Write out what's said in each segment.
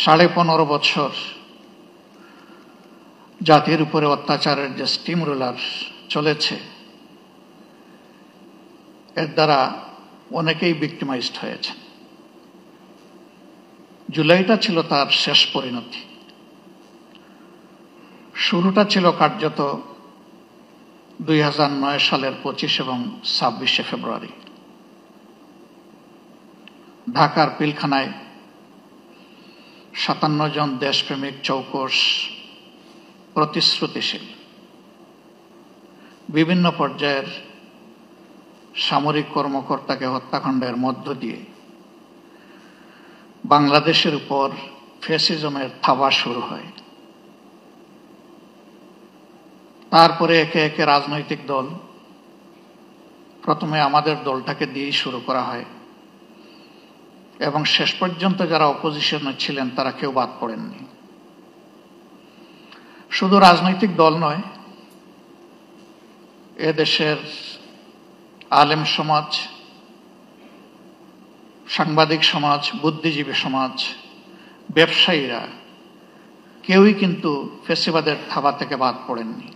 15.5 বছর জাতির উপরে অত্যাচারের যে স্টিম রোলার চলেছে, এর দ্বারা অনেকেই ভিক্টিমাইজড হয়েছে। জুলাইটা ছিল তার শেষ পরিণতি। শুরুটা ছিল কার্যত 2009 সালের 25 এবং 26 ফেব্রুয়ারি। ঢাকার পিলখানায় 57 জন দেশপ্রেমিক চৌকস প্রতিশ্রুতিশীল বিভিন্ন পর্যায়ের সামরিক কর্মকর্তাকে হত্যাকাণ্ডের মধ্য দিয়ে বাংলাদেশের উপর ফ্যাসিজমের থাবা শুরু হয়। তারপরে একে একে রাজনৈতিক দল, প্রথমে আমাদের দলটাকে দিয়েই শুরু করা হয় এবং শেষ পর্যন্ত যারা অপোজিশনে ছিলেন তারা কেউ বাদ পড়েননি। শুধু রাজনৈতিক দল নয়, এদেশের আলেম সমাজ, সাংবাদিক সমাজ, বুদ্ধিজীবী সমাজ, ব্যবসায়ীরা কেউই কিন্তু ফ্যাসিবাদের থাবা থেকে বাদ পড়েননি।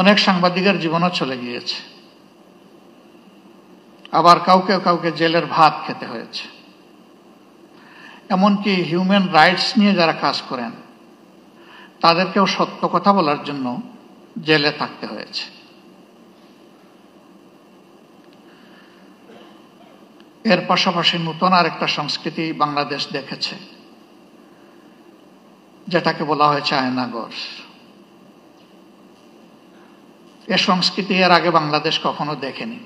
অনেক সাংবাদিকের জীবনও চলে গিয়েছে, আবার কাউকে কাউকে জেলের ভাত খেতে হয়েছে। এমনকি হিউম্যান রাইটস নিয়ে যারা কাজ করেন তাদেরকেও সত্য কথা বলার জন্য জেলে থাকতে হয়েছে। এর পাশাপাশি নতুন আরেকটা সংস্কৃতি বাংলাদেশ দেখেছে, যেটাকে বলা হয়েছে আয়নাঘর। এ সংস্কৃতি এর আগে বাংলাদেশ কখনো দেখেনি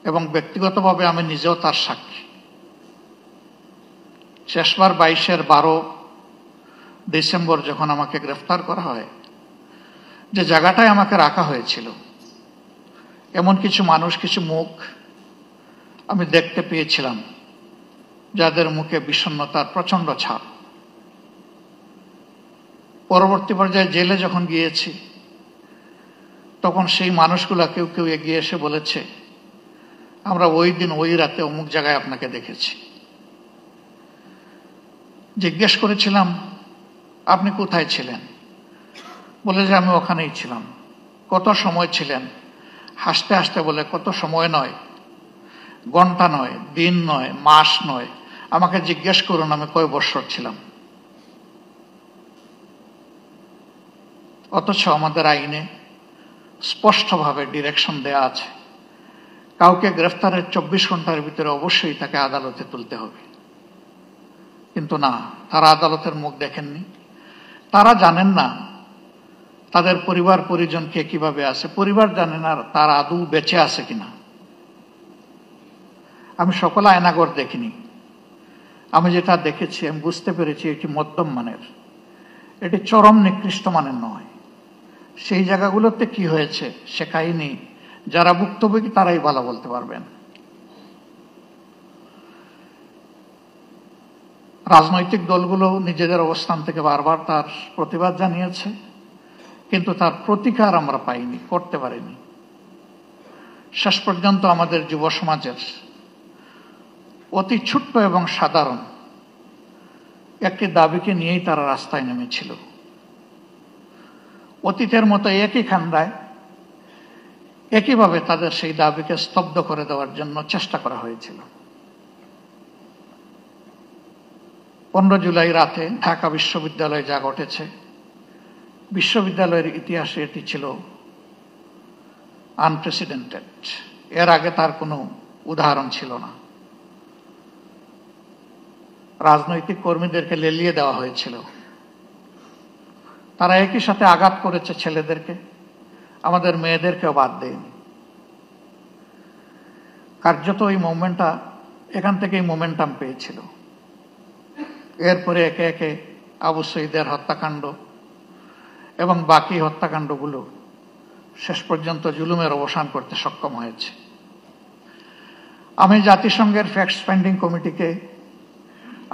এবং ব্যক্তিগতভাবে আমি নিজেও তার সাক্ষী। শেষবার 22-12 ডিসেম্বর যখন আমাকে গ্রেফতার করা হয়, যে জায়গাটায় আমাকে রাখা হয়েছিল, এমন কিছু মানুষ, কিছু মুখ আমি দেখতে পেয়েছিলাম যাদের মুখে বিষণ্ণতার প্রচন্ড ছাপ। পরবর্তী পর্যায়ে জেলে যখন গিয়েছি তখন সেই মানুষগুলা কেউ কেউ এগিয়ে এসে বলেছে, আমরা ওই দিন ওই রাতে অমুক জায়গায় আপনাকে দেখেছি। জিজ্ঞেস করেছিলাম, আপনি কোথায় ছিলেন? বলে যে আমি ওখানেই ছিলাম। কত সময় ছিলেন? হাসতে হাসতে বলে, কত সময় নয়, ঘন্টা নয়, দিন নয়, মাস নয়, আমাকে জিজ্ঞেস করুন আমি কয় বছর ছিলাম। অথচ আমাদের আইনে স্পষ্টভাবে ডিরেকশন দেয়া আছে, কাউকে গ্রেফতারের 24 ঘন্টার ভিতরে অবশ্যই তাকে আদালতে তুলতে হবে। কিন্তু না, তারা আদালতের মুখ দেখেননি। তারা জানেন না তাদের পরিবার পরিজন কে কিভাবে আছে, পরিবার জানে না তারা আদৌ বেঁচে আছে কিনা। আমি সকল আয়নাঘর দেখিনি, আমি যেটা দেখেছি আমি বুঝতে পেরেছি এটি মধ্যম মানের, এটি চরম নিকৃষ্ট মানের নয়। সেই জায়গাগুলোতে কি হয়েছে সে কাহিনী যারা ভুক্তভোগী তারাই ভালো বলতে পারবেন। রাজনৈতিক দলগুলো নিজেদের অবস্থান থেকে বারবার তার প্রতিবাদ জানিয়েছে, কিন্তু তার প্রতিকার আমরা পাইনি, করতে পারিনি। শেষ পর্যন্ত আমাদের যুব সমাজের অতি ছোট্ট এবং সাধারণ একটি দাবিকে নিয়েই তারা রাস্তায় নেমেছিল। অতীতের মতো একই খান্দায় একইভাবে তাদের সেই দাবিকে স্তব্ধ করে দেওয়ার জন্য চেষ্টা করা হয়েছিল। 15 জুলাই রাতে ঢাকা বিশ্ববিদ্যালয়ে যা ঘটেছে, বিশ্ববিদ্যালয়ের ইতিহাসে এটি ছিল আনপ্রেসিডেন্টেড। এর আগে তার কোনো উদাহরণ ছিল না। রাজনৈতিক কর্মীদেরকে লেলিয়ে দেওয়া হয়েছিল, তারা একই সাথে আঘাত করেছে ছেলেদেরকে, আমাদের মেয়েদেরকেও বাদ দেয়নি। কার্যত এই মুভমেন্টটা এখান থেকেই মোমেন্টাম পেয়েছিল। এরপরে একে একে আবু সঈদের হত্যাকাণ্ড এবং বাকি হত্যাকাণ্ডগুলো শেষ পর্যন্ত জুলুমের অবসান করতে সক্ষম হয়েছে। আমি জাতিসংঘের ফ্যাক্ট ফাইন্ডিং কমিটিকে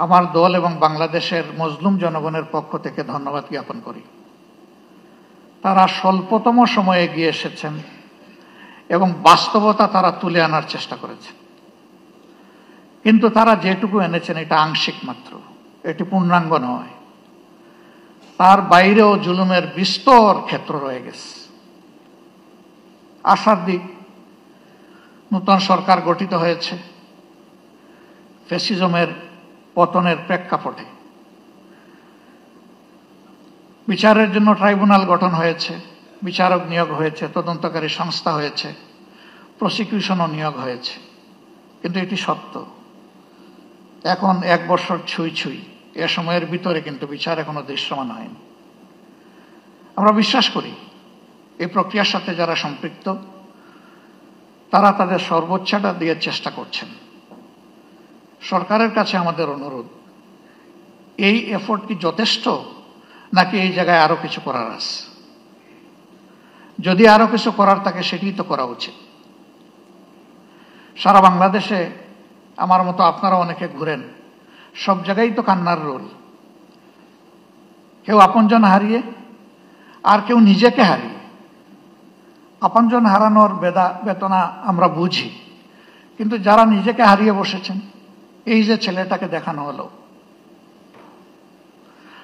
আমার দল এবং বাংলাদেশের মজলুম জনগণের পক্ষ থেকে ধন্যবাদ জ্ঞাপন করি। তারা স্বল্পতম সময়ে এগিয়ে এসেছেন এবং বাস্তবতা তারা তুলে আনার চেষ্টা করেছে। কিন্তু তারা যেটুকু এনেছেন এটা আংশিক মাত্র, এটি পূর্ণাঙ্গ নয়। তার বাইরেও জুলুমের বিস্তর ক্ষেত্র রয়ে গেছে। আশার দিক, নূতন সরকার গঠিত হয়েছে ফ্যাসিজমের পতনের প্রেক্ষাপটে। বিচারের জন্য ট্রাইব্যুনাল গঠন হয়েছে, বিচারক নিয়োগ হয়েছে, তদন্তকারী সংস্থা হয়েছে, প্রসিকিউশনও নিয়োগ হয়েছে। কিন্তু এটি সত্য, এখন 1 বছর ছুঁই ছুঁই, এ সময়ের ভিতরে কিন্তু বিচার এখনো দৃশ্যমান হয়নি। আমরা বিশ্বাস করি এই প্রক্রিয়ার সাথে যারা সম্পৃক্ত তারা তাদের সর্বোচ্চটা দিয়ে চেষ্টা করছেন। সরকারের কাছে আমাদের অনুরোধ, এই এফোর্ট কি যথেষ্ট, নাকি এই জায়গায় আরো কিছু করার আছে? যদি আরো কিছু করার থাকে সেটি তো করা উচিত। সারা বাংলাদেশে আমার মতো আপনারা অনেকে ঘুরেন, সব জায়গায় তো কান্নার রোল। কেউ আপনজন হারিয়ে, আর কেউ নিজেকে হারিয়ে। আপনজন হারানোর বেদনা আমরা বুঝি, কিন্তু যারা নিজেকে হারিয়ে বসেছেন, এই যে ছেলেটাকে দেখানো হলো,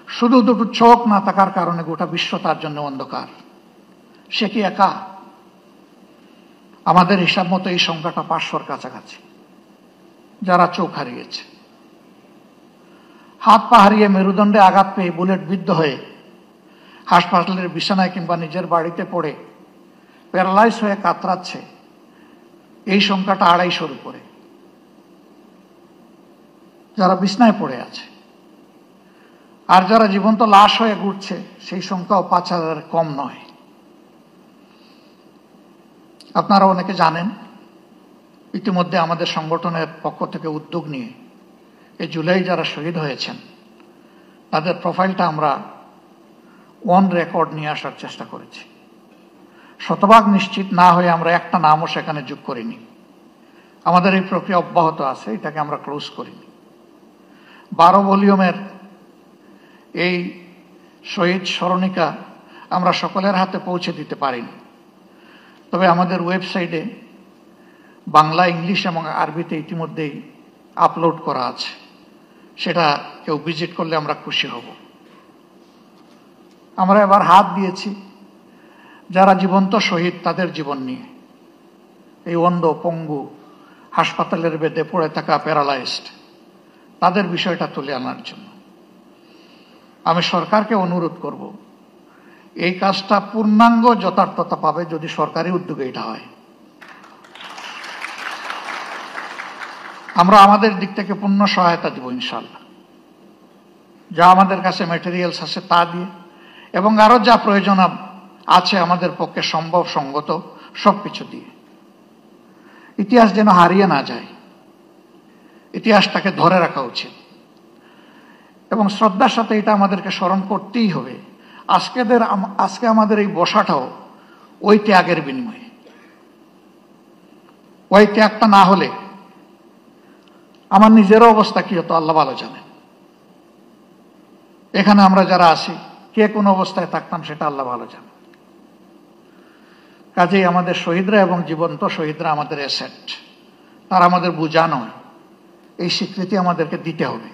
শুধু দুটো চোখ না থাকার কারণে গোটা বিশ্ব তার জন্য অন্ধকার। সে কি একা? আমাদের হিসাব মতো এই সংখ্যাটা 500-র কাছাকাছি যারা চোখ হারিয়েছে। হাত পা হারিয়ে, মেরুদণ্ডে আঘাত পেয়ে, বুলেট বিদ্ধ হয়ে হাসপাতালের বিছানায় কিংবা নিজের বাড়িতে পড়ে প্যারালাইজ হয়ে কাতরাচ্ছে, এই সংখ্যাটা 250-র উপরে। যারা বিছানায় পড়ে আছে আর যারা জীবন্ত লাশ হয়ে ঘুরছে, সেই সংখ্যাও 5000-এর কম নয়। আপনারা অনেকে জানেন, ইতিমধ্যে আমাদের সংগঠনের পক্ষ থেকে উদ্যোগ নিয়ে এই জুলাই যারা শহীদ হয়েছেন তাদের প্রোফাইলটা আমরা অন রেকর্ড নিয়ে আসার চেষ্টা করেছি। শতভাগ নিশ্চিত না হয়ে আমরা একটা নামও সেখানে যোগ করিনি। আমাদের এই প্রক্রিয়া অব্যাহত আছে, এটাকে আমরা ক্লোজ করিনি। 12 ভলিউমের এই শহীদ স্মরণিকা আমরা সকলের হাতে পৌঁছে দিতে পারিনি, তবে আমাদের ওয়েবসাইটে বাংলা, ইংলিশ এবং আরবিতে ইতিমধ্যেই আপলোড করা আছে। সেটা কেউ ভিজিট করলে আমরা খুশি হব। আমরা এবার হাত দিয়েছি যারা জীবন্ত শহীদ তাদের জীবন নিয়ে, এই অন্ধ, পঙ্গু, হাসপাতালের বেডে পড়ে থাকা প্যারালাইজড, তাদের বিষয়টা তুলে আনার জন্য। আমি সরকারকে অনুরোধ করব, এই কাজটা পূর্ণাঙ্গ যথার্থতা পাবে যদি সরকারি উদ্যোগে এটা হয়। আমরা আমাদের দিক থেকে পূর্ণ সহায়তা দিব ইনশাআল্লাহ। যা আমাদের কাছে ম্যাটেরিয়ালস আছে তা দিয়ে, এবং আরো যা প্রয়োজন আছে আমাদের পক্ষে সম্ভব সঙ্গত সবকিছু দিয়ে। ইতিহাস যেন হারিয়ে না যায়, ইতিহাসটাকে ধরে রাখা উচিত এবং শ্রদ্ধার সাথে এটা আমাদেরকে স্মরণ করতেই হবে। আজকে আমাদের এই বসাটাও ওই ত্যাগের বিনিময়ে। ওই ত্যাগটা না হলে আমার নিজেরও অবস্থা কি হতো আল্লাহ ভালো জানেন। এখানে আমরা যারা আছি কে কোন অবস্থায় থাকতাম সেটা আল্লাহ ভালো জানে। কাজেই আমাদের শহীদরা এবং জীবন্ত শহীদরা আমাদের অ্যাসেট, তারা আমাদের বোঝা নয়, এই স্বীকৃতি আমাদেরকে দিতে হবে।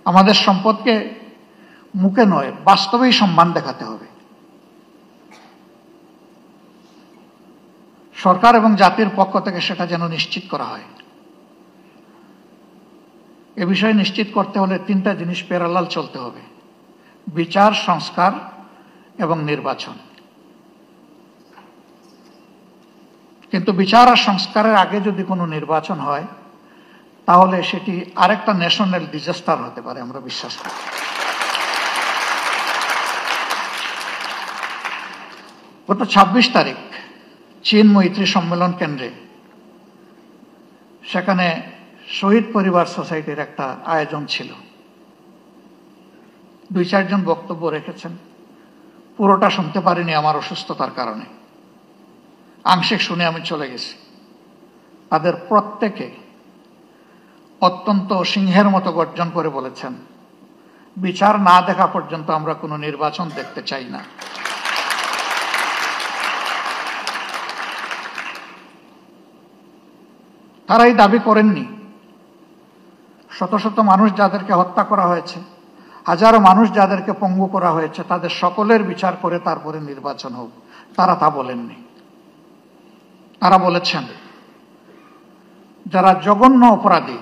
আমাদের সম্পদকে মুখে নয়, বাস্তবেই সম্মান দেখাতে হবে। সরকার এবং জাতির পক্ষ থেকে সেটা যেন নিশ্চিত করা হয়। এ বিষয়ে নিশ্চিত করতে হলে 3টা জিনিস প্যারালাল চলতে হবে: বিচার, সংস্কার এবং নির্বাচন। কিন্তু বিচার আর সংস্কারের আগে যদি কোনো নির্বাচন হয় তাহলে সেটি আরেকটা ন্যাশনাল ডিজাস্টার হতে পারে, আমরা বিশ্বাস করি। গত 26 তারিখ চীন মৈত্রী সম্মেলন কেন্দ্রে, সেখানে শহীদ পরিবার সোসাইটির একটা আয়োজন ছিল। 2-4 জন বক্তব্য রেখেছেন, পুরোটা শুনতে পারিনি আমার অসুস্থতার কারণে, আংশিক শুনে আমি চলে গেছি। তাদের প্রত্যেকে অত্যন্ত সিংহের মতো গর্জন করে বলেছেন, বিচার না দেখা পর্যন্ত আমরা কোনো নির্বাচন দেখতে চাই না। তারাই দাবি করেননি শত শত মানুষ যাদেরকে হত্যা করা হয়েছে, হাজারো মানুষ যাদেরকে পঙ্গু করা হয়েছে, তাদের সকলের বিচার করে তারপরে নির্বাচন হোক। তারা তা বলেননি। তারা বলেছেন যারা জঘন্য অপরাধী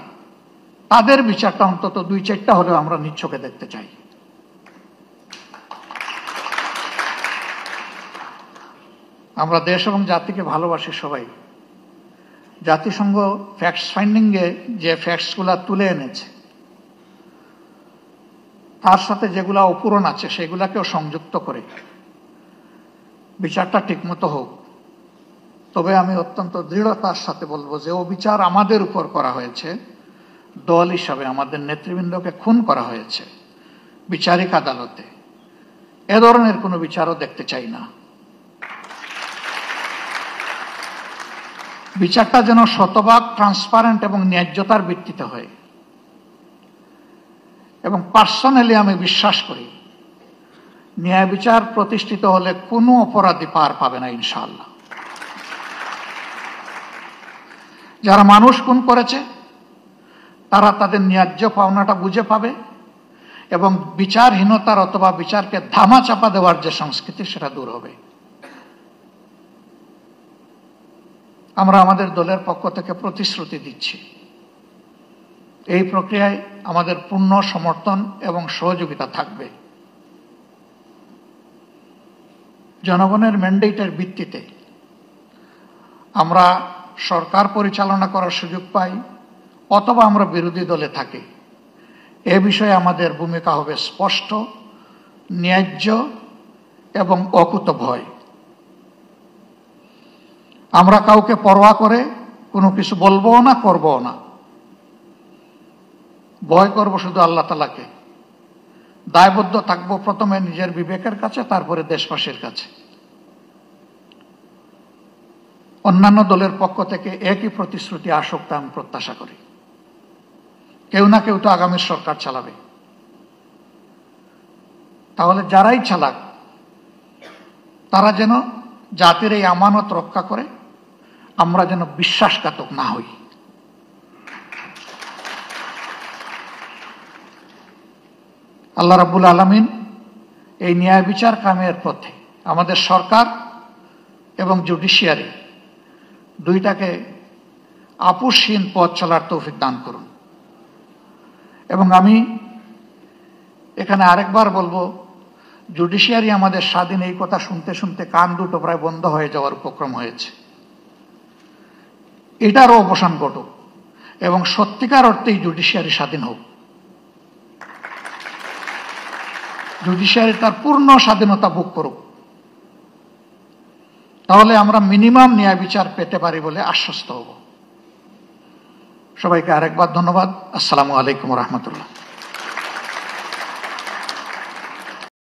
তাদের বিচারটা অন্তত 2-4টা হলেও আমরা নিচ্ছকে দেখতে চাই। আমরা দেশ এবং জাতিকে ভালোবাসি সবাই। জাতিসংঘ ফ্যাক্টস ফাইন্ডিংয়ে যে ফ্যাক্টসগুলা তুলে এনেছে তার সাথে যেগুলা অপূরণ আছে সেগুলাকেও সংযুক্ত করে বিচারটা ঠিকমতো হোক। তবে আমি অত্যন্ত দৃঢ়তার সাথে বলবো যে ও বিচার আমাদের উপর করা হয়েছে, দল হিসাবে আমাদের নেতৃবৃন্দকে খুন করা হয়েছে বিচারিক আদালতে। এ ধরনের কোনো বিচারও দেখতে চাই না। বিচারটা যেন শতভাগ ট্রান্সপারেন্ট এবং ন্যায্যতার ভিত্তিতে হয়। এবং পার্সোনালি আমি বিশ্বাস করি ন্যায় বিচার প্রতিষ্ঠিত হলে কোনো অপরাধী পার পাবে না ইনশাআল্লাহ। যারা মানুষ খুন করেছে তারা তাদের ন্যায্য পাওনাটা বুঝে পাবে এবং বিচারহীনতার অথবা বিচারকে ধামাচাপা দেওয়ার যে সংস্কৃতি সেটা দূর হবে। আমরা আমাদের দলের পক্ষ থেকে প্রতিশ্রুতি দিচ্ছি এই প্রক্রিয়ায় আমাদের পূর্ণ সমর্থন এবং সহযোগিতা থাকবে। জনগণের ম্যান্ডেটের ভিত্তিতে আমরা সরকার পরিচালনা করার সুযোগ পাই অথবা আমরা বিরোধী দলে থাকি, এ বিষয়ে আমাদের ভূমিকা হবে স্পষ্ট, ন্যায্য এবং অকুতভয়। আমরা কাউকে পরোয়া করে কোনো কিছু বলবো না, করবো না। ভয় করব শুধু আল্লাহ তাআলাকে। দায়বদ্ধ থাকবো প্রথমে নিজের বিবেকের কাছে, তারপরে দেশবাসীর কাছে। অন্যান্য দলের পক্ষ থেকে একই প্রতিশ্রুতি আসুক তা আমি প্রত্যাশা করি। কেউ না কেউ তো আগামী সরকার চালাবে। তাহলে যারাই চালাক তারা যেন জাতির এই আমানত রক্ষা করে, আমরা যেন বিশ্বাসঘাতক না হই। আল্লাহ রাব্বুল আলামিন এই ন্যায় বিচার কায়েমের পথে আমাদের সরকার এবং জুডিশিয়ারি দুইটাকে আপোষহীন পথ চলার তৌফিক দান করুন। এবং আমি এখানে আরেকবার বলবো, জুডিশিয়ারি আমাদের স্বাধীন, এই কথা শুনতে শুনতে কান দুটো প্রায় বন্ধ হয়ে যাওয়ার উপক্রম হয়েছে। এটারও অবসান ঘটুক এবং সত্যিকার অর্থেই জুডিশিয়ারি স্বাধীন হোক। জুডিশিয়ারি তার পূর্ণ স্বাধীনতা ভোগ করুক। তাহলে আমরা মিনিমাম ন্যায় বিচার পেতে পারি বলে আশ্বস্ত হব। সবাইকে আরেকবার ধন্যবাদ। আসসালামু আলাইকুম ওয়া রাহমাতুল্লাহ।